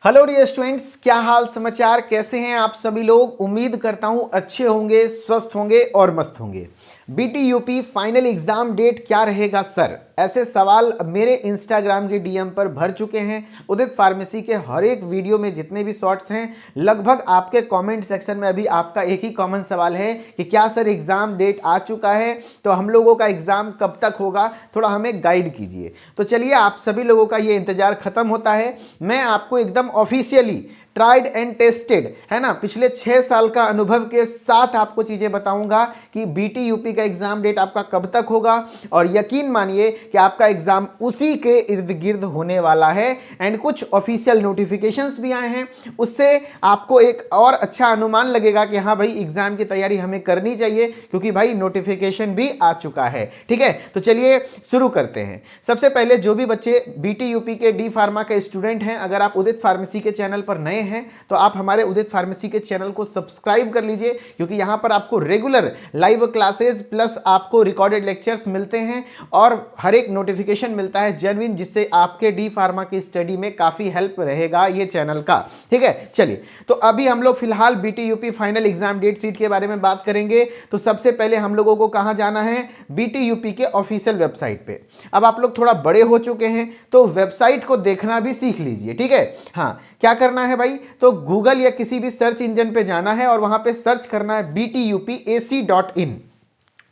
Hello dear students, क्या हाल समाचार, कैसे हैं आप सभी लोग। उम्मीद करता हूं अच्छे होंगे, स्वस्थ होंगे और मस्त होंगे। BT UP final exam date क्या रहेगा सर, ऐसे सवाल मेरे इंस्टाग्राम के डीएम पर भर चुके हैं। उदित फार्मेसी के हर एक वीडियो में जितने भी शॉर्ट्स हैं, लगभग आपके कमेंट सेक्शन में अभी आपका एक ही कॉमन सवाल है कि क्या सर एग्जाम डेट आ चुका है, तो हम लोगों का एग्जाम कब तक होगा, थोड़ा हमें गाइड कीजिए। तो चलिए, आप सभी लोगों का ये इंतजार खत्म होता है। मैं आपको एकदम ऑफिशियली ट्राइड एंड टेस्टेड है ना, पिछले 6 साल का अनुभव के साथ आपको चीजें बताऊंगा कि बीटी यूपी का एग्जाम डेट आपका कब तक होगा। और यकीन मानिए कि आपका एग्जाम उसी के इर्द गिर्द होने वाला है। एंड कुछ ऑफिशियल नोटिफिकेशंस भी आए हैं, उससे आपको एक और अच्छा अनुमान लगेगा कि हाँ भाई, एग्जाम की तैयारी हमें करनी चाहिए, क्योंकि भाई नोटिफिकेशन भी आ चुका है। ठीक है, तो चलिए शुरू करते हैं। सबसे पहले जो भी बच्चे बीटी यूपी के डी फार्मा के स्टूडेंट हैं, अगर आप उदित फार्मेसी के चैनल पर नए हैं तो आप हमारे उदित फार्मेसी के चैनल को सब्सक्राइब कर लीजिए, क्योंकि यहां पर आपको रेगुलर लाइव क्लासेस प्लस आपको रिकॉर्डेड लेक्चर्स मिलते हैं और हर एक नोटिफिकेशन मिलता है जेन्युइन, जिससे आपके डी फार्मा की स्टडी में काफी हेल्प रहेगा ये चैनल का। ठीक है, चलिए, तो अभी हम लोग फिलहाल BT UP final exam date sheet के बारे में बात करेंगे। तो सबसे पहले हम लोगों को कहां जाना है, बीटी यूपी के ऑफिशियल वेबसाइट पे। अब आप लोग थोड़ा बड़े हो चुके हैं तो वेबसाइट को देखना भी सीख लीजिए। ठीक है, हाँ, क्या करना है भाई, तो गूगल या किसी भी सर्च इंजन पे जाना है और वहां पे सर्च करना है btupac.in।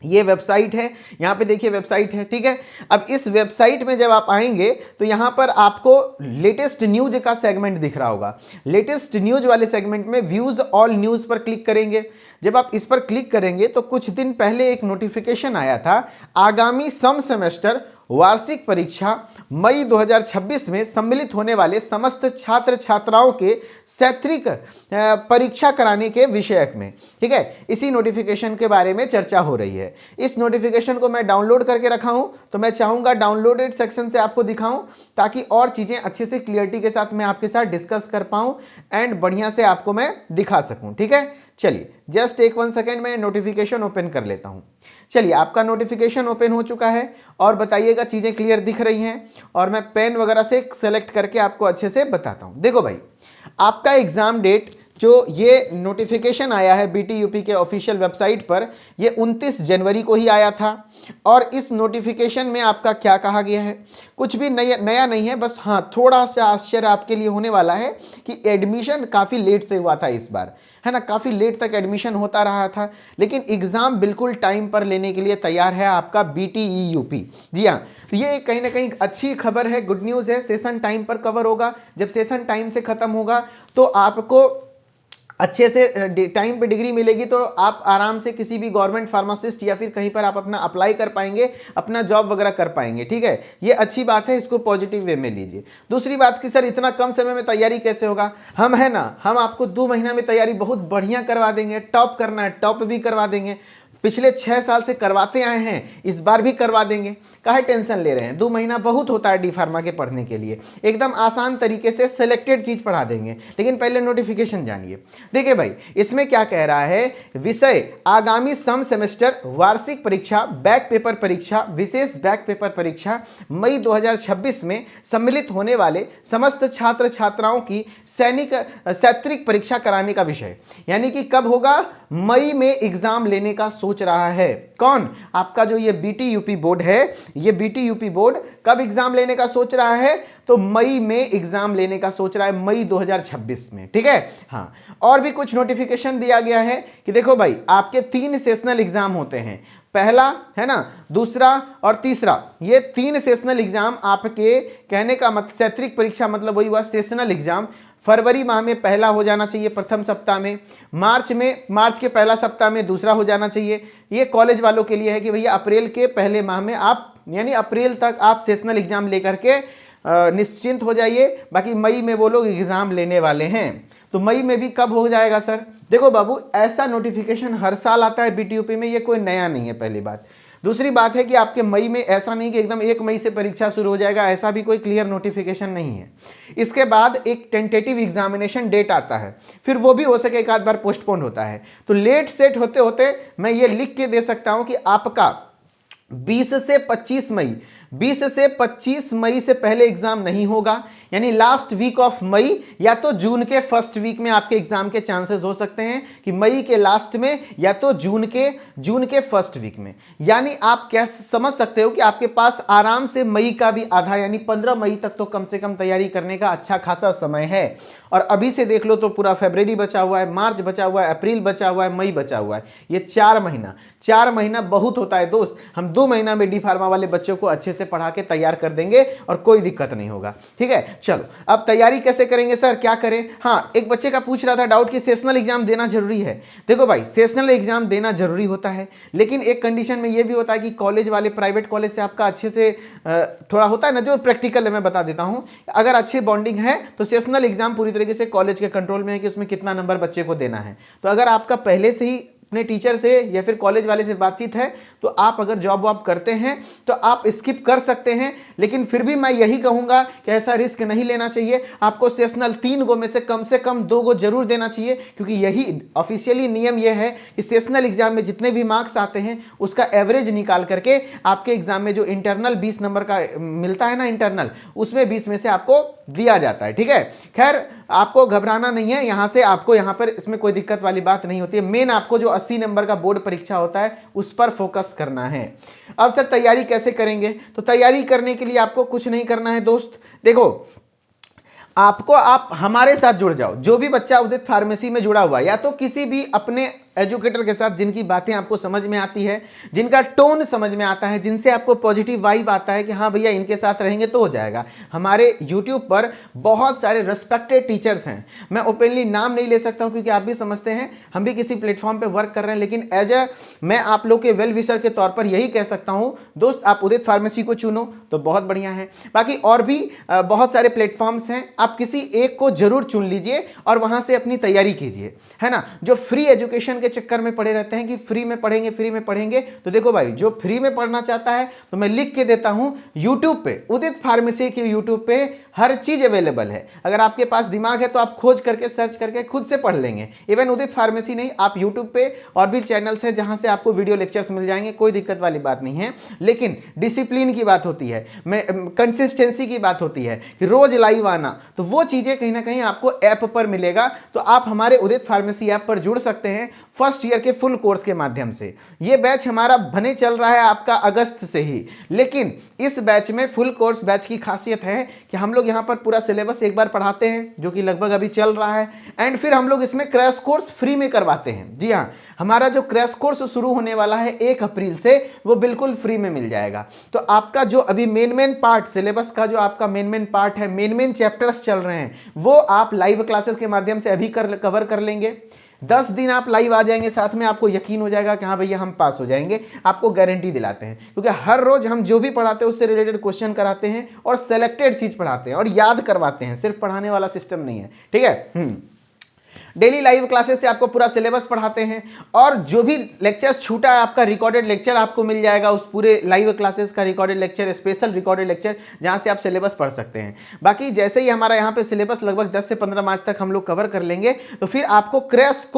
ये वेबसाइट है, यहां पे देखिए वेबसाइट है। ठीक है, अब इस वेबसाइट में जब आप आएंगे तो यहां पर आपको लेटेस्ट न्यूज का सेगमेंट दिख रहा होगा। लेटेस्ट न्यूज वाले सेगमेंट में व्यूज ऑल न्यूज पर क्लिक करेंगे। जब आप इस पर क्लिक करेंगे तो कुछ दिन पहले एक नोटिफिकेशन आया था, आगामी सम सेमेस्टर वार्षिक परीक्षा मई 2026 में सम्मिलित होने वाले समस्त छात्र छात्राओं के शैक्षणिक परीक्षा कराने के विषयक में। ठीक है, इसी नोटिफिकेशन के बारे में चर्चा हो रही है। इस नोटिफिकेशन को मैं डाउनलोड करके रखा हूं, तो मैं चाहूंगा डाउनलोडेड सेक्शन से आपको दिखाऊं, ताकि और चीजें अच्छे से क्लियरिटी के साथ मैं आपके साथ डिस्कस कर पाऊं एंड बढ़िया से आपको मैं दिखा सकूं। ठीक है, चलिए जस्ट एक 1 सेकेंड में नोटिफिकेशन ओपन कर लेता हूं। चलिए, आपका नोटिफिकेशन ओपन हो चुका है और बताइएगा चीजें क्लियर दिख रही हैं, और मैं पेन वगैरह से सेलेक्ट करके आपको अच्छे से बताता हूं। देखो भाई, आपका एग्जाम डेट जो ये नोटिफिकेशन आया है बीटी यूपी के ऑफिशियल वेबसाइट पर, ये 29 जनवरी को ही आया था। और इस नोटिफिकेशन में आपका क्या कहा गया है, कुछ भी नया नहीं है, बस हाँ थोड़ा सा आश्चर्य आपके लिए होने वाला है कि एडमिशन काफ़ी लेट से हुआ था इस बार, है ना, काफ़ी लेट तक एडमिशन होता रहा था, लेकिन एग्ज़ाम बिल्कुल टाइम पर लेने के लिए तैयार है आपका बीटीई यूपी। जी हाँ, तो ये कहीं ना कहीं अच्छी खबर है, गुड न्यूज़ है। सेशन टाइम पर कवर होगा, जब सेशन टाइम से ख़त्म होगा तो आपको अच्छे से टाइम पे डिग्री मिलेगी, तो आप आराम से किसी भी गवर्नमेंट फार्मासिस्ट या फिर कहीं पर आप अपना अप्लाई कर पाएंगे, अपना जॉब वगैरह कर पाएंगे। ठीक है, ये अच्छी बात है, इसको पॉजिटिव वे में लीजिए। दूसरी बात कि सर इतना कम समय में तैयारी कैसे होगा, हम है ना, हम आपको 2 महीना में तैयारी बहुत बढ़िया करवा देंगे। टॉप करना है टॉप भी करवा देंगे, पिछले 6 साल से करवाते आए हैं, इस बार भी करवा देंगे। काहे टेंशन ले रहे हैं, 2 महीना बहुत होता है डी फार्मा के पढ़ने के लिए। एकदम आसान तरीके से सिलेक्टेड चीज पढ़ा देंगे, लेकिन पहले नोटिफिकेशन जानिए। देखिए भाई, इसमें क्या कह रहा है, विषय आगामी सम सेमेस्टर वार्षिक परीक्षा बैक पेपर परीक्षा विशेष बैक पेपर परीक्षा मई 2026 में सम्मिलित होने वाले समस्त छात्र छात्राओं की शैक्षणिक परीक्षा कराने का विषय। यानी कि कब होगा, मई में एग्जाम लेने का सोच रहा है कौन, आपका जो ये बीटी यूपी बोर्ड है, ये बीटी यूपी बोर्ड कब एग्जाम लेने का सोच रहा है, तो मई में एग्जाम लेने का सोच रहा है, मई 2026 में। ठीक है, हाँ, और भी कुछ नोटिफिकेशन दिया गया है कि देखो भाई, आपके 3 सेशनल एग्जाम होते हैं, पहला है ना, दूसरा और तीसरा, ये 3 सेशनल एग्जाम आपके, कहने का मतलब शैक्षणिक परीक्षा मतलब वही हुआ सेशनल एग्जाम, फरवरी माह में पहला हो जाना चाहिए प्रथम सप्ताह में, मार्च के पहला सप्ताह में दूसरा हो जाना चाहिए। ये कॉलेज वालों के लिए है कि भैया अप्रैल के पहले माह में आप, यानी अप्रैल तक आप सेशनल एग्जाम लेकर के निश्चिंत हो जाइए। बाकी मई में वो लोग एग्जाम लेने वाले हैं, तो मई में भी कब हो जाएगा सर, देखो बाबू, ऐसा नोटिफिकेशन हर साल आता है बीटीयूपी में, ये कोई नया नहीं है, पहली बात। दूसरी बात है कि आपके मई में ऐसा नहीं कि एकदम 1 मई से परीक्षा शुरू हो जाएगा, ऐसा भी कोई क्लियर नोटिफिकेशन नहीं है। इसके बाद एक टेंटेटिव एग्जामिनेशन डेट आता है, फिर वो भी हो सके एक आध बार पोस्टपोन होता है। तो लेट सेट होते होते मैं ये लिख के दे सकता हूं कि आपका 20 से 25 मई 20 से 25 मई से पहले एग्जाम नहीं होगा, यानी लास्ट वीक ऑफ मई या तो जून के फर्स्ट वीक में आपके एग्जाम के चांसेस हो सकते हैं कि मई के लास्ट में या तो जून के फर्स्ट वीक में। यानी आप क्या समझ सकते हो कि आपके पास आराम से मई का भी आधा यानी 15 मई तक तो कम से कम तैयारी करने का अच्छा खासा समय है। और अभी से देख लो तो पूरा फरवरी बचा हुआ है, मार्च बचा हुआ है, अप्रैल बचा हुआ है, मई बचा हुआ है, ये 4 महीना बहुत होता है दोस्त। हम 2 महीना में डी फार्मा वाले बच्चों को अच्छे से पढ़ा के तैयार कर देंगे और कोई दिक्कत नहीं होगा। ठीक है, चलो अब तैयारी कैसे करेंगे सर, क्या करें। हाँ, एक बच्चे का पूछ रहा था डाउट कि सेशनल एग्जाम देना जरूरी है। देखो भाई, सेशनल एग्जाम देना जरूरी होता है, लेकिन एक कंडीशन में यह भी होता है कि कॉलेज वाले, प्राइवेट कॉलेज से आपका अच्छे से थोड़ा होता है ना, जो प्रैक्टिकल है मैं बता देता हूं। अगर अच्छी बॉन्डिंग है तो सेशनल एग्जाम पूरी तरीके से कॉलेज के कंट्रोल में है कि उसमें कितना नंबर बच्चे को देना है। तो अगर आपका पहले से ही अपने टीचर से या फिर कॉलेज वाले से बातचीत है तो आप अगर जॉब वॉब करते हैं तो आप स्किप कर सकते हैं। लेकिन फिर भी मैं यही कहूंगा कि ऐसा रिस्क नहीं लेना चाहिए। आपको सेशनल 3 गो में से कम 2 गो जरूर देना चाहिए, क्योंकि यही ऑफिशियली नियम यह है कि सेशनल एग्जाम में जितने भी मार्क्स आते हैं उसका एवरेज निकाल करके आपके एग्जाम में जो इंटरनल 20 नंबर का मिलता है ना इंटरनल, उसमें 20 में से आपको दिया जाता है। ठीक है, खैर आपको घबराना नहीं है, यहां से आपको यहां पर इसमें कोई दिक्कत वाली बात नहीं होती है। मेन आपको जो 80 नंबर का बोर्ड परीक्षा होता है उस पर फोकस करना है। अब सर तैयारी कैसे करेंगे, तो तैयारी करने के लिए आपको कुछ नहीं करना है दोस्त। देखो, आप हमारे साथ जुड़ जाओ। जो भी बच्चा उदित फार्मेसी में जुड़ा हुआ या तो किसी भी अपने एजुकेटर के साथ जिनकी बातें आपको समझ में आती है, जिनका टोन समझ में आता है, जिनसे आपको पॉजिटिव वाइब आता है कि हाँ भैया इनके साथ रहेंगे तो हो जाएगा। हमारे YouTube पर बहुत सारे रिस्पेक्टेड टीचर्स हैं। मैं ओपनली नाम नहीं ले सकता हूं क्योंकि आप भी समझते हैं हम भी किसी प्लेटफॉर्म पे वर्क कर रहे हैं, लेकिन मैं आप लोग के वेल विशर के तौर पर यही कह सकता हूं दोस्त, आप उदित फार्मेसी को चुनो तो बहुत बढ़िया है। बाकी और भी बहुत सारे प्लेटफॉर्म्स हैं, आप किसी एक को जरूर चुन लीजिए और वहां से अपनी तैयारी कीजिए, है ना। जो फ्री एजुकेशन के चक्कर में पड़े रहते हैं कि फ्री में पढ़ेंगे, तो देखो भाई, जो फ्री में पढ़ना चाहता है तो मैं लिख के देता हूं YouTube पे, उदित फार्मेसी के YouTube पे हर चीज अवेलेबल है। अगर आपके पास दिमाग है तो आप खोज करके सर्च करके खुद से पढ़ लेंगे। इवन उदित फार्मेसी नहीं, आप YouTube पे और भी चैनल्स हैं जहां से आपको वीडियो लेक्चर्स मिल जाएंगे, कोई दिक्कत वाली बात नहीं है। लेकिन डिसिप्लिन की बात होती है, कंसिस्टेंसी की बात होती है कि रोज लाइव आना, तो वो चीजें कहीं ना कहीं आपको ऐप पर मिलेगा। तो आप हमारे उदित फार्मेसी ऐप पर जुड़ सकते हैं फर्स्ट ईयर के फुल कोर्स के माध्यम से। ये बैच हमारा बने चल रहा है आपका अगस्त से ही, लेकिन इस बैच में फुल कोर्स बैच की खासियत है कि हम लोग यहाँ पर पूरा सिलेबस एक बार पढ़ाते हैं जो कि लगभग अभी चल रहा है, एंड फिर हम लोग इसमें क्रैश कोर्स फ्री में करवाते हैं। जी हाँ, हमारा जो क्रैश कोर्स शुरू होने वाला है 1 अप्रैल से, वो बिल्कुल फ्री में मिल जाएगा। तो आपका जो अभी मेन पार्ट सिलेबस का जो आपका मेन पार्ट है, मेन चैप्टर्स चल रहे हैं, वो आप लाइव क्लासेस के माध्यम से अभी कवर कर लेंगे। 10 दिन आप लाइव आ जाएंगे, साथ में आपको यकीन हो जाएगा कि हाँ भैया हम पास हो जाएंगे, आपको गारंटी दिलाते हैं। क्योंकि हर रोज हम जो भी पढ़ाते हैं उससे रिलेटेड क्वेश्चन कराते हैं और सेलेक्टेड चीज पढ़ाते हैं और याद करवाते हैं, सिर्फ पढ़ाने वाला सिस्टम नहीं है। ठीक है, डेली लाइव क्लासेस से आपको पूरा सिलेबस पढ़ाते हैं, और जो भी लेक्चर छूटा है आपका रिकॉर्डेड लेक्चर आपको मिल जाएगा, उस पूरे लाइव क्लासेस का recorded lecture, special recorded lecture, जहां से आप सिलेबस पढ़ सकते हैं। बाकी जैसे ही हमारा यहाँ पे सिलेबस लगभग 10 से 15 मार्च तक हम लोग कवर कर लेंगे, तो फिर आपको क्रैश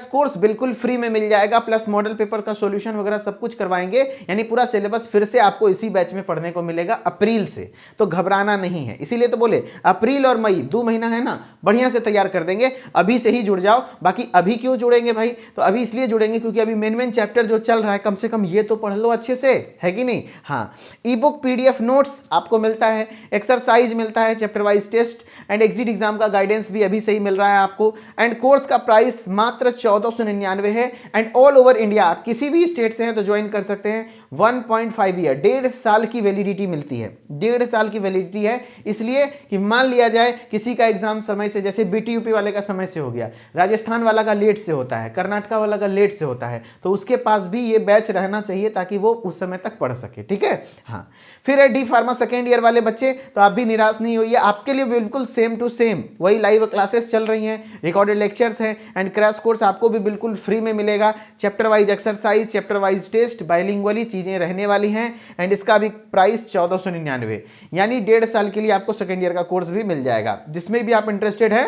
कोर्स बिल्कुल फ्री में मिल जाएगा, प्लस मॉडल पेपर का सॉल्यूशन वगैरह सब कुछ करवाएंगे। यानी पूरा सिलेबस फिर से आपको इसी बैच में पढ़ने को मिलेगा अप्रैल से, तो घबराना नहीं है। इसीलिए तो बोले अप्रैल और मई 2 महीना है ना, बढ़िया से तैयार कर देंगे। अभी से ही जुड़ जाओ। बाकी अभी क्यों जुड़ेंगे भाई, तो अभी इसलिए जुड़ेंगे क्योंकि अभी मेन चैप्टर जो चल रहा है कम से कम ये तो पढ़ लो अच्छे से, है कि नहीं। हाँ, ई बुक PDF नोट्स आपको मिलता है, एक्सरसाइज मिलता है, chapter wise test and exit exam का गाइडेंस भी अभी से ही मिल रहा है आपको। एंड कोर्स का प्राइस मात्र 1499 है, एंड ऑल ओवर इंडिया आप किसी भी स्टेट से हैं तो ज्वाइन कर सकते हैं। 1.5 ईयर, 1.5 साल की वैलिडिटी मिलती है, 1.5 साल की वैलिडिटी है। इसलिए कि मान लिया जाए किसी का एग्जाम समय से, जैसे BTUP वाले का समय से हो गया, राजस्थान वाला का लेट से होता है, कर्नाटका वाला का लेट से होता है, तो उसके पास भी ये बैच रहना चाहिए ताकि वो उस समय तक पढ़ सके। ठीक है, हाँ। फिर है डी फार्मा सेकेंड ईयर वाले बच्चे, तो आप भी निराश नहीं होइए, आपके लिए बिल्कुल सेम टू सेम वही लाइव क्लासेस चल रही हैं, रिकॉर्डेड लेक्चर्स हैं, एंड क्रैश कोर्स आपको भी बिल्कुल फ्री में मिलेगा। Chapter wise exercise, chapter wise test, bilingually चीजें रहने वाली हैं, एंड इसका भी प्राइस 1499, यानी 1.5 साल के लिए आपको सेकेंड ईयर का कोर्स भी मिल जाएगा। जिसमें भी आप इंटरेस्टेड है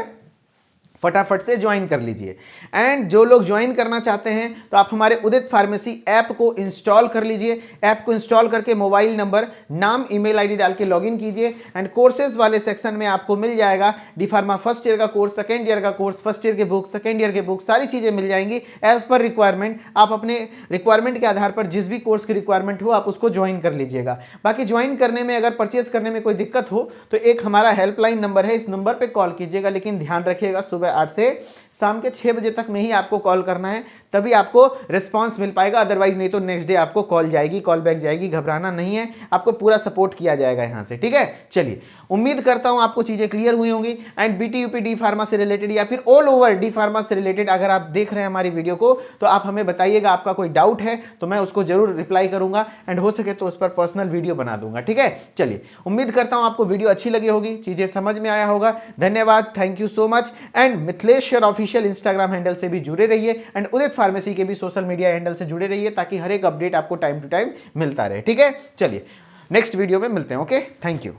फटाफट से ज्वाइन कर लीजिए। एंड जो लोग ज्वाइन करना चाहते हैं तो आप हमारे उदित फार्मेसी ऐप को इंस्टॉल कर लीजिए। ऐप को इंस्टॉल करके मोबाइल नंबर, नाम, ईमेल आईडी डाल के लॉगिन कीजिए एंड कोर्सेज वाले सेक्शन में आपको मिल जाएगा डी फार्मा फर्स्ट ईयर का कोर्स, सेकेंड ईयर का कोर्स, फर्स्ट ईयर के बुक, सेकेंड ईयर के बुक, सारी चीजें मिल जाएंगी एज पर रिक्वायरमेंट। आप अपने रिक्वायरमेंट के आधार पर जिस भी कोर्स की रिक्वायरमेंट हो आप उसको ज्वाइन कर लीजिएगा। बाकी ज्वाइन करने में अगर परचेस करने में कोई दिक्कत हो तो एक हमारा हेल्पलाइन नंबर है, इस नंबर पर कॉल कीजिएगा, लेकिन ध्यान रखिएगा सुबह 8 से शाम के 6 बजे तक में ही आपको कॉल करना है, तभी आपको रिस्पांस मिल पाएगा। अदरवाइज नहीं तो नेक्स्ट डे आपको कॉल जाएगी, कॉल बैक जाएगी। घबराना नहीं है, आपको पूरा सपोर्ट किया जाएगा यहां से, ठीक है। चलिए, उम्मीद करता हूं आपको चीजें क्लियर हुई होंगी। And BT UP D pharma से रिलेटेड या फिर ऑल ओवर डी फार्मा से रिलेटेड अगर आप देख रहे हैं हमारी वीडियो को तो आप हमें बताइएगा, आपका कोई डाउट है तो मैं उसको जरूर रिप्लाई करूंगा एंड हो सके तो उस पर पर्सनल वीडियो बना दूंगा, ठीक है। चलिए, उम्मीद करता हूं आपको वीडियो अच्छी लगी होगी, चीजें समझ में आया होगा। धन्यवाद, thank you so much. And Mithileshwar official Instagram handle से भी जुड़े रहिए एंड उदित फार्मेसी के भी सोशल मीडिया हैंडल से जुड़े रहिए ताकि हर एक अपडेट आपको टाइम टू टाइम मिलता रहे, ठीक है। चलिए, नेक्स्ट वीडियो में मिलते हैं। Okay, thank you.